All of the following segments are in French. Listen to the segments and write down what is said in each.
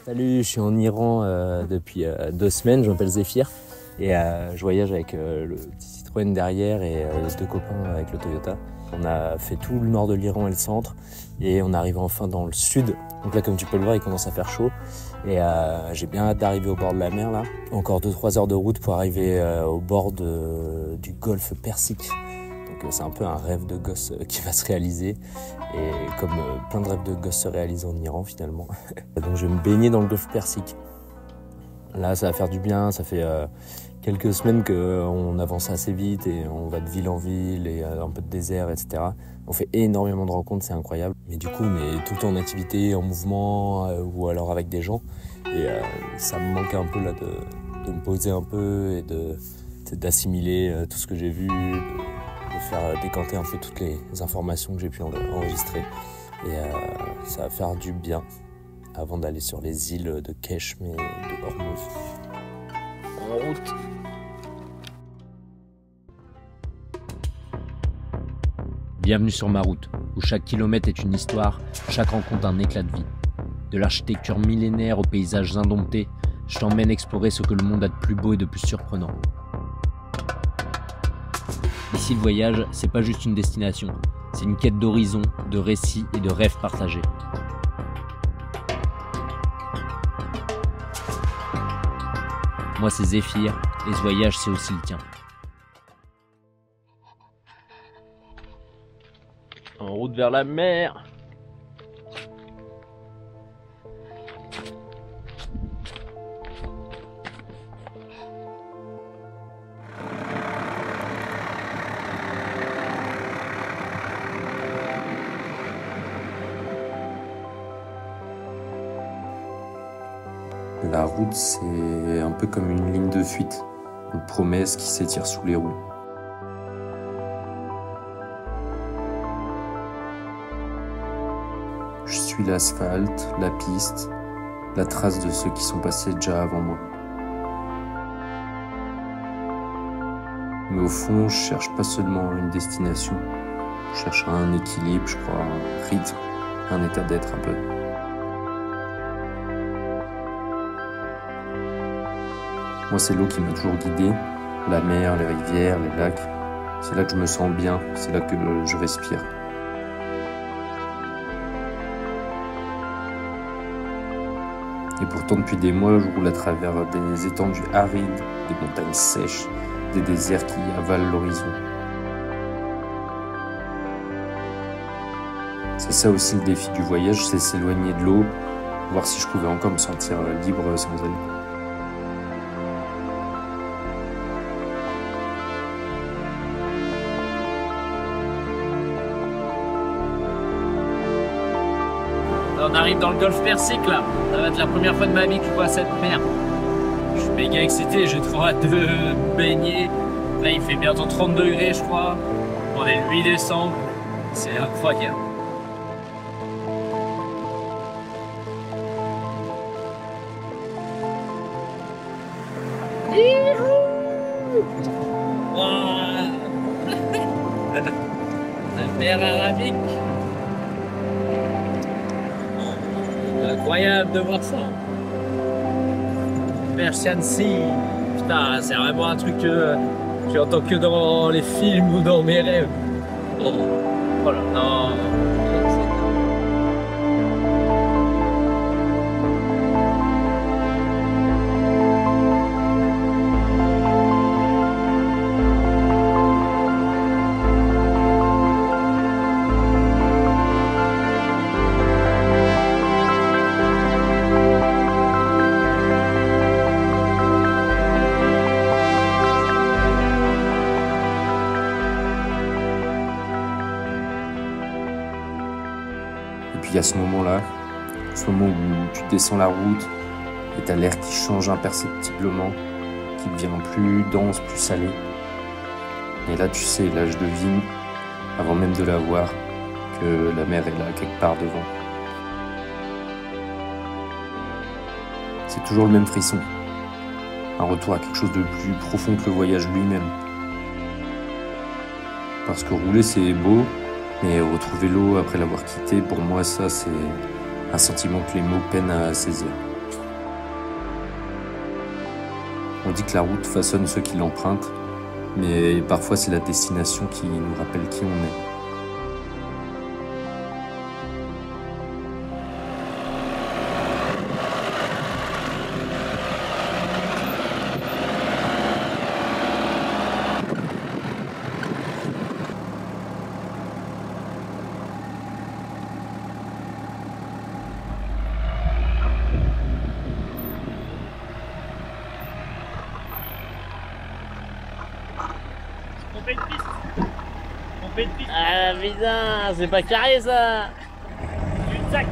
Salut, je suis en Iran depuis 2 semaines, je m'appelle Zéphir et je voyage avec le petit Citroën derrière et les 2 copains avec le Toyota. On a fait tout le nord de l'Iran et le centre et on arrive enfin dans le sud. Donc là, comme tu peux le voir, il commence à faire chaud et j'ai bien hâte d'arriver au bord de la mer là. Encore 2-3 heures de route pour arriver au bord du golfe Persique. Donc c'est un peu un rêve de gosse qui va se réaliser et comme plein de rêves de gosse se réalisent en Iran finalement. Donc je vais me baigner dans le golfe Persique. Là ça va faire du bien, ça fait quelques semaines qu'on avance assez vite et on va de ville en ville et un peu de désert, etc. On fait énormément de rencontres, c'est incroyable. Mais du coup, on est tout le temps en activité, en mouvement ou alors avec des gens. Et ça me manque un peu là de me poser un peu et d'assimiler tout ce que j'ai vu, de faire décanter un peu toutes les informations que j'ai pu enregistrer. Et ça va faire du bien avant d'aller sur les îles de Keshm et de Hormuz. En route. Bienvenue sur ma route, où chaque kilomètre est une histoire, chaque rencontre un éclat de vie. De l'architecture millénaire aux paysages indomptés, je t'emmène explorer ce que le monde a de plus beau et de plus surprenant. Ici, le voyage, c'est pas juste une destination, c'est une quête d'horizon, de récits et de rêves partagés. Moi, c'est Zéphir, et ce voyage, c'est aussi le tien. En route vers la mer. La route, c'est un peu comme une ligne de fuite, une promesse qui s'étire sous les roues. Je suis l'asphalte, la piste, la trace de ceux qui sont passés déjà avant moi. Mais au fond, je cherche pas seulement une destination, je cherche un équilibre, je crois, un rythme, un état d'être un peu. Moi, c'est l'eau qui m'a toujours guidé, la mer, les rivières, les lacs. C'est là que je me sens bien, c'est là que je respire. Et pourtant, depuis des mois, je roule à travers des étendues arides, des montagnes sèches, des déserts qui avalent l'horizon. C'est ça aussi le défi du voyage, c'est s'éloigner de l'eau, voir si je pouvais encore me sentir libre sans elle. On arrive dans le golfe Persique là, ça va être la première fois de ma vie que je vois cette mer. Je suis méga excité, j'ai trop hâte de baigner. Là il fait bientôt 30 degrés je crois. On est le 8 décembre, c'est incroyable. La mer Arabique. Incroyable de voir ça. Persian Sea. Putain, c'est vraiment un truc que j'entends que dans les films ou dans mes rêves. Oh là là. Et puis il y a ce moment-là, ce moment où tu descends la route et t'as l'air qui change imperceptiblement, qui devient plus dense, plus salé. Et là tu sais, là je devine, avant même de la voir, que la mer est là quelque part devant. C'est toujours le même frisson, un retour à quelque chose de plus profond que le voyage lui-même. Parce que rouler c'est beau, mais retrouver l'eau après l'avoir quitté, pour moi ça c'est un sentiment que les mots peinent à saisir. On dit que la route façonne ceux qui l'empruntent, mais parfois c'est la destination qui nous rappelle qui on est. Ah putain, c'est pas carré ça. Cul-de-sac.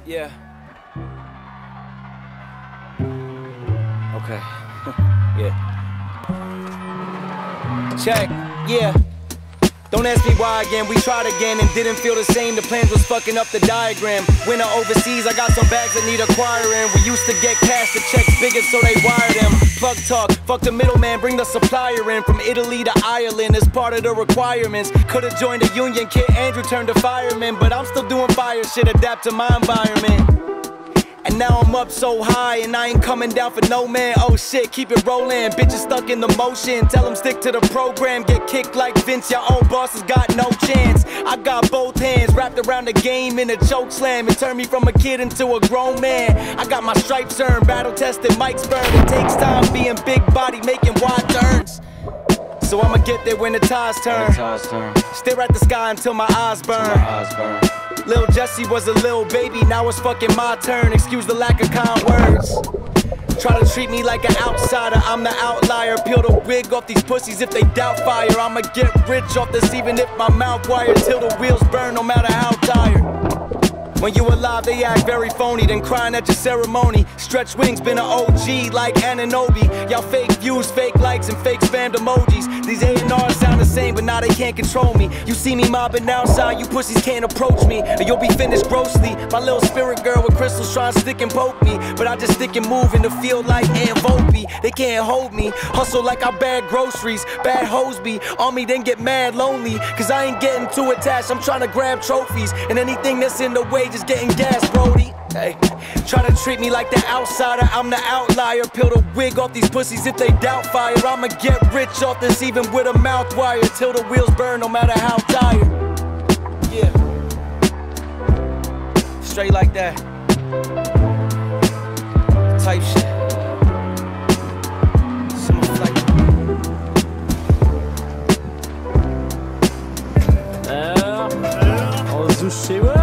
Yeah. Okay. Yeah. Check. Yeah. Don't ask me why again, we tried again and didn't feel the same. The plans was fucking up the diagram. Winter overseas, I got some bags that need acquiring. We used to get cash, the checks bigger so they wire them. Plug talk, fuck the middleman, bring the supplier in. From Italy to Ireland as part of the requirements. Could've joined a union, Kid Andrew turned to fireman. But I'm still doing fire shit, adapt to my environment. And now I'm up so high and I ain't coming down for no man. Oh shit, keep it rolling, bitches stuck in the motion. Tell them stick to the program, get kicked like Vince. Your old bosses got no chance. I got both hands wrapped around the game in a choke slam. It turned me from a kid into a grown man. I got my stripes earned, battle tested, Mike's burned. It takes time being big body, making wide turns. So I'ma get there when the tides turn. Stare at the sky until my eyes burn. Lil Jesse was a little baby, now it's fucking my turn. Excuse the lack of kind words. Try to treat me like an outsider, I'm the outlier. Peel the wig off these pussies if they doubt fire. I'ma get rich off this even if my mouth wired. Till the wheels burn no matter how tired. When you alive, they act very phony, then crying at your ceremony. Stretch wings, been an OG like Ananobi. Y'all fake views, fake likes, and fake spammed emojis. These A&Rs sound the same, but now they can't control me. You see me mobbing outside, you pussies can't approach me, or you'll be finished grossly. My little spirit girl with crystals trying to stick and poke me, but I just stick and move in the field like Aunt Volpe. They can't hold me, hustle like I bag groceries. Bad hoes be on me, then get mad lonely. Cause I ain't getting too attached, I'm trying to grab trophies. And anything that's in the way, just getting gas, Brody. Hey, try to treat me like the outsider, I'm the outlier. Peel the wig off these pussies if they doubt fire. I'ma get rich off this even with a mouth wire. Till the wheels burn no matter how tired. Yeah, straight like that. Type shit. Some flight. On se douche chez moi.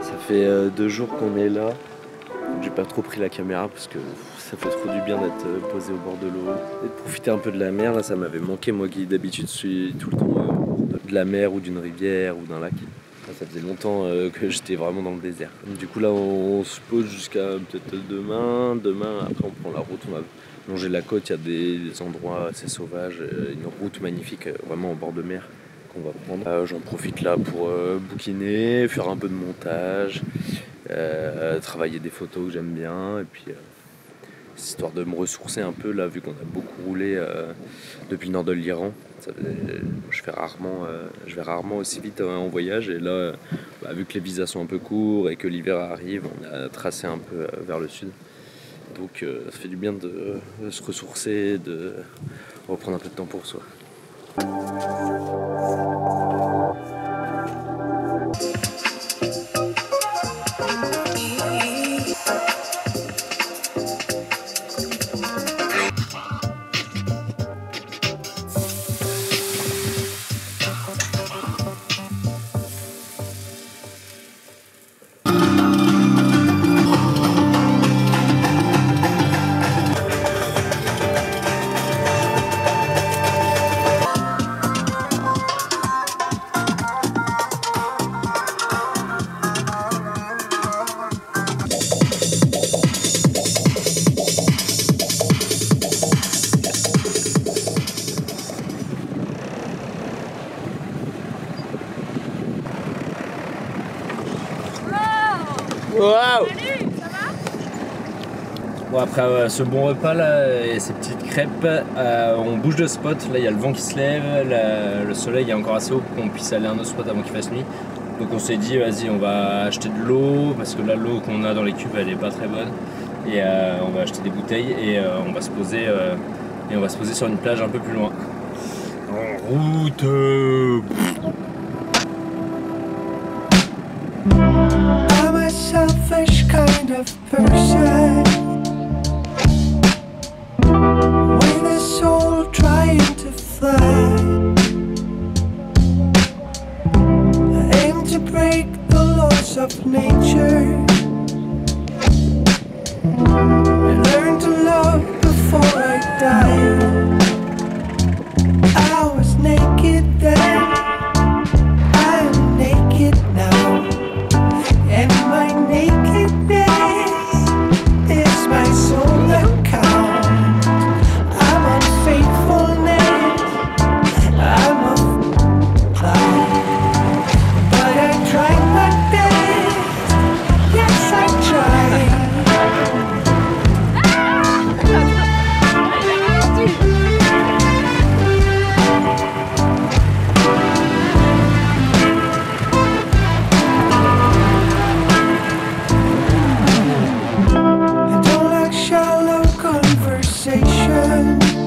Ça fait 2 jours qu'on est là. J'ai pas trop pris la caméra parce que ça fait trop du bien d'être posé au bord de l'eau et de profiter un peu de la mer. Là, ça m'avait manqué, moi qui d'habitude suis tout le temps au bord de la mer ou d'une rivière ou d'un lac. Là, ça faisait longtemps que j'étais vraiment dans le désert. Du coup là on se pose jusqu'à peut-être demain. Après on prend la route, on va longer la côte, il y a des endroits assez sauvages, une route magnifique vraiment au bord de mer qu'on va prendre. J'en profite là pour bouquiner, faire un peu de montage, travailler des photos que j'aime bien et puis histoire de me ressourcer un peu là vu qu'on a beaucoup roulé depuis le nord de l'Iran. Je vais rarement aussi vite en voyage et là vu que les visas sont un peu courts et que l'hiver arrive, on a tracé un peu vers le sud. Donc ça fait du bien de se ressourcer, de reprendre un peu de temps pour soi. Bon, après ce bon repas là et ces petites crêpes, on bouge de spot. Là il y a le vent qui se lève, le soleil est encore assez haut pour qu'on puisse aller à un autre spot avant qu'il fasse nuit. Donc on s'est dit vas-y on va acheter de l'eau parce que là l'eau qu'on a dans les cubes elle est pas très bonne. Et on va acheter des bouteilles et on va se poser sur une plage un peu plus loin. En route. I'm a selfish kind of person with a soul trying to fly. I aim to break the laws of nature and learn to love before I die. I was naked then, I'm naked now, and my nakedness is my sole account. I'm unfaithfulness, I'm a lie, but I tried my best, yes I tried. I don't like shallow conversations.